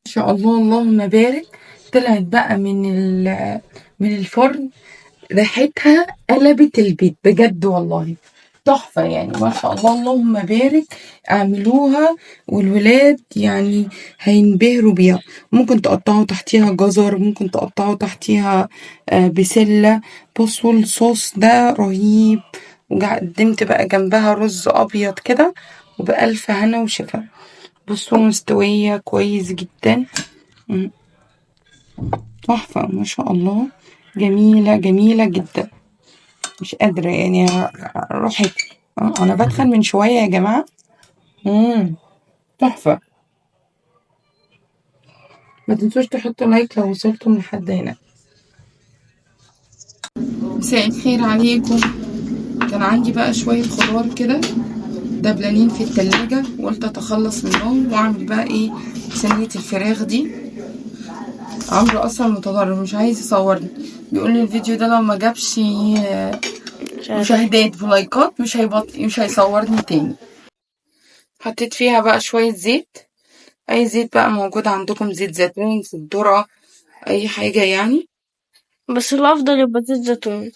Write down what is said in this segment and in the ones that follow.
شاء الله اللهم بارك. طلعت بقى من الفرن، ريحتها قلبت البيت بجد والله. تحفة يعني، ما شاء الله اللهم بارك. اعملوها والولاد يعني هينبهروا بيها. ممكن تقطعوا تحتيها جزر، ممكن تقطعوا تحتيها بسلة. بصوا الصوص ده رهيب. وقدمت بقى جنبها رز ابيض كده، وبألف هنا وشفا. بصوا مستوية كويس جدا. مم. تحفة ما شاء الله. جميلة جميلة جدا. مش قادرة يعني روحي. أنا بدخن من شوية يا جماعة. تحفة. ما تنسوش تحطوا لايك لو وصلتم لحد هنا. مساء الخير عليكم. كان عندي بقى شوية خضار كده دبلانين في التلاجة، وقلت أتخلص منهم وأعمل بقى إيه صينية الفراخ دي. عمرو أصلا متضرر مش عايز يصورني، بيقول لي الفيديو ده لو ما جابش مشاهدات ولايكات مش هيصورني تاني. حطيت فيها بقى شوية زيت، اي زيت بقى موجود عندكم، زيت زيتون، زيت ذرة، اي حاجة يعني. بس الأفضل يبقى زيت زيتون.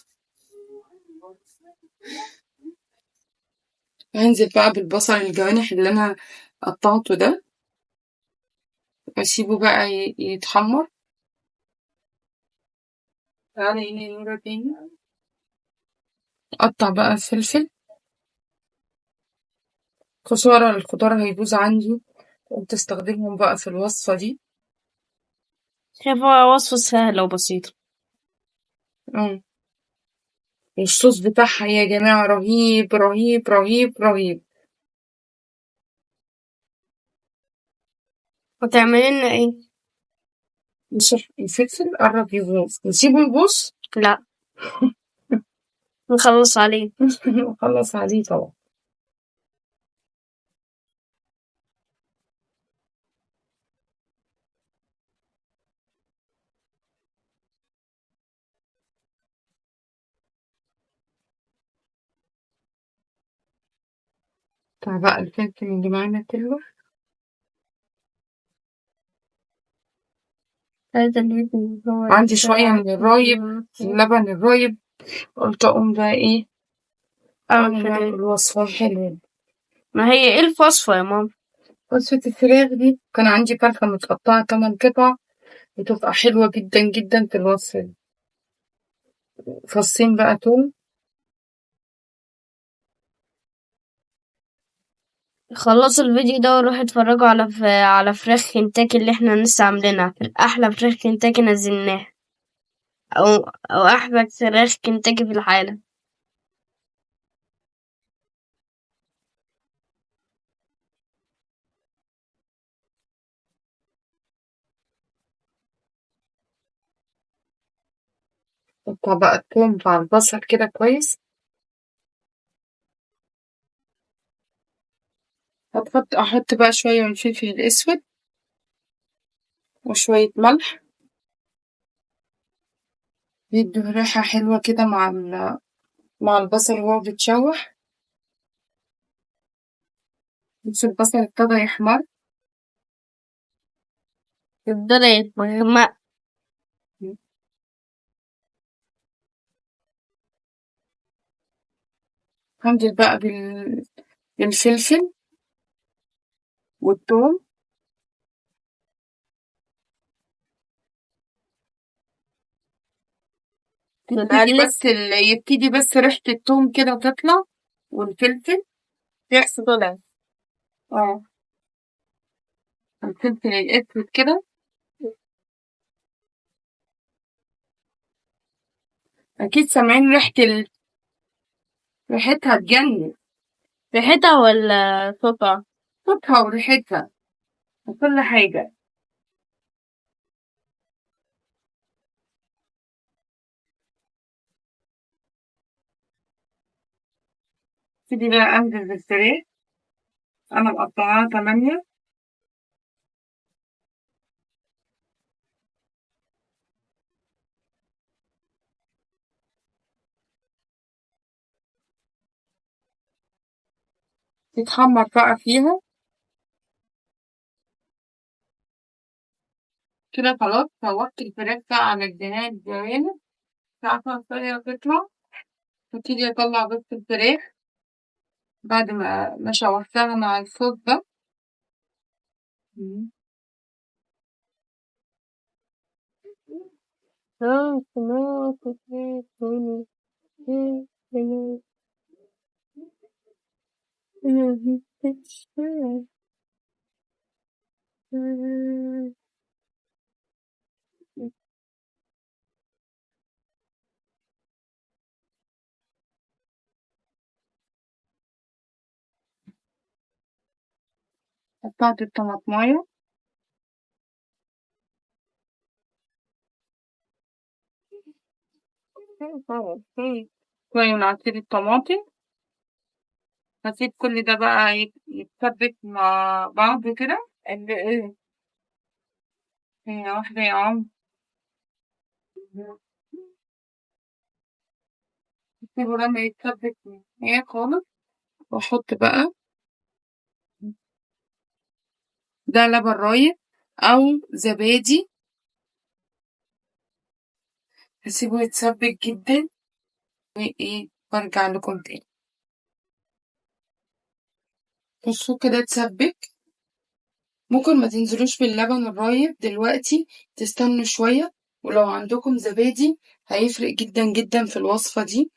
هنزل بقى بالبصل الجوانح اللي انا قطعته ده، واسيبه بقى يتحمر. تعالى هنا يا نورة تاني. اقطع بقى الفلفل. خسارة الخضار هيبوظ عندي، قلت استخدمهم بقى في الوصفة دي. شايفة وصفة سهلة وبسيطة. اه. والصوص بتاعها يا جماعة رهيب رهيب رهيب رهيب. هتعملي لنا ايه؟ بص الفلفل قرب يبوظ، نسيبه يبوظ. لا، نخلص عليه. نخلص عليه طبعا. بتاع بقى الفلفل اللي معانا كله. هذا الفيديو هو عندي شوية من الرايب، اللبن الرايب، قلت أقوم بقى إيه أعمل أعمل كده. الوصفة الحلوة دي. ما هي ايه الوصفة يا ماما؟ وصفة الفراخ دي كان عندي فرخة متقطعة 8 قطع، بتبقى حلوة جدا جدا في الوصفة دي. فصين بقى توم. خلصوا الفيديو ده وروحوا اتفرجوا على فراخ كنتاكي اللي احنا لسه عاملينها، أحلى فراخ كنتاكي نزلناها، أو أو أحلى فراخ كنتاكي في العالم. قطع بقى التوم مع البصل كده كويس. أحط بقى شوية من الفلفل الأسود وشوية ملح، يدوا ريحة حلوة كده مع البصل وهو بيتشوح. بس البصل ابتدى يحمر. يفضل مغمق. هنزل بقى بالفلفل والثوم. بنقلب. يبتدي بس ريحة الثوم كده تطلع، والفلفل يحصل طلع. اه الفلفل الأسود كده. أكيد سامعين ريحتها تجنن. ريحتها ولا صوتها؟ صوتها وريحتها وكل حاجة. ابتدي بقى أنزل بالفراخ، أنا مقطعاها 8. تتحمر بقى فيها. كده خلاص فوقت الفراخ بقى على الجناب الجوانب. عارفة الفرية تطلع، وابتدي أطلع بس الفراخ بعد ما شوحتها مع الصوص ده. قطعت الطماطماية شوية من عصير الطماطم. هسيب كل ده بقى يتسبك مع بعض كده. ايه هي واحدة يا عم. سيبه لما يتسبك هي خالص، واحط بقى ده لبن رايب او زبادي. هسيبه يتسبك جدا وايه وارجع لكم تاني. بصوا كده اتسبك. ممكن ما تنزلوش باللبن الرايب دلوقتي، تستنوا شوية، ولو عندكم زبادي هيفرق جدا جدا في الوصفة دي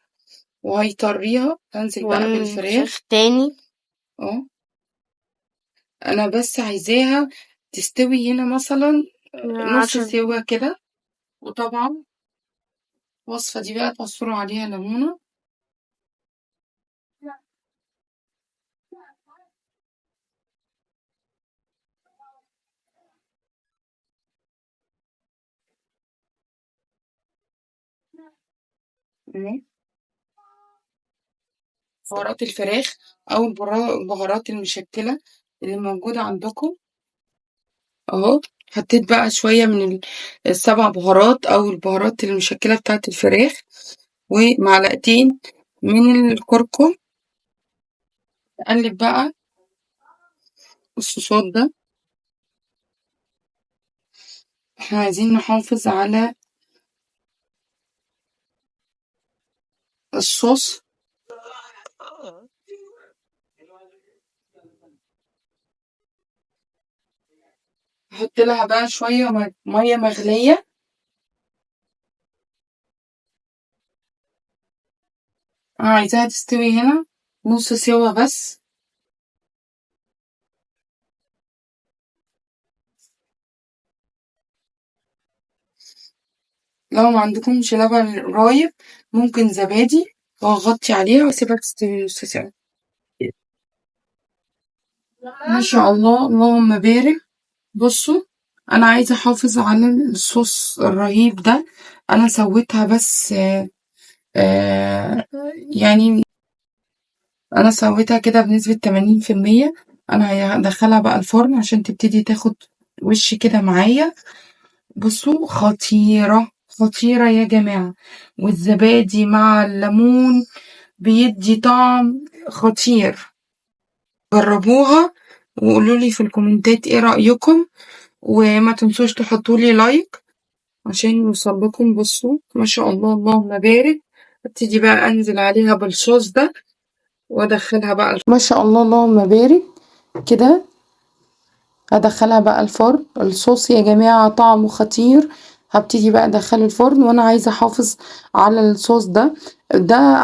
وهيطريها. هنزل بقى بالفراخ تاني. انا بس عايزاها تستوي هنا مثلا نص سوا كده. وطبعا الوصفة دي بقى تعصروا عليها ليمونة. بهارات الفراخ او البهارات المشكلة اللي موجودة عندكم اهو. حطيت بقى شوية من السبع بهارات او البهارات المشكلة بتاعت الفراخ، ومعلقتين من الكركم. اقلب بقى الصوصات ده. احنا عايزين نحافظ على الصوص. احط لها بقى شوية مية مغلية. انا عايزاها تستوي هنا نص سوا بس. لو ما عندكمش لبن رايب ممكن زبادي، واغطي عليها واسيبها تستوي نص سوا. ما شاء الله اللهم بارك. بصوا انا عايزه احافظ على الصوص الرهيب ده. انا سويتها بس يعني انا سويتها كده بنسبه 80%. انا هدخلها بقى الفرن عشان تبتدي تاخد وش كده معايا. بصوا خطيره خطيره يا جماعه، والزبادي مع الليمون بيدي طعم خطير. جربوها وقولولي في الكومنتات ايه رأيكم، وما تنسوش تحطولي لايك عشان يوصل لكم. بصوا ما شاء الله اللهم بارك. ابتدي بقى انزل عليها بالصوص ده وادخلها بقى ما شاء الله اللهم بارك. كده هدخلها بقى الفرن. الصوص يا جماعة طعمه خطير. هبتدي بقى ادخله الفرن وانا عايزة احافظ على الصوص ده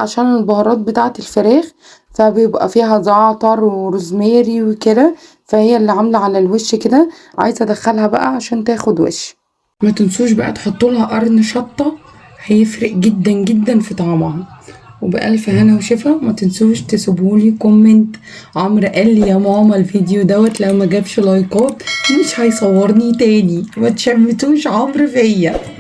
عشان البهارات بتاعة الفراخ، فبيبقى فيها زعتر وروزماري وكده، فهي اللي عاملة على الوش كده. عايزة ادخلها بقى عشان تاخد وش. ما تنسوش بقى تحطوا لها قرن شطة، هيفرق جدا جدا في طعمها. وبألف هنا وشفا. ما تنسوش تسيبولي كومنت. عمرو قال لي يا ماما الفيديو دوت لو ما جابش لايكات مش هيصورني تاني. ما تشمتوش عمرو فيا.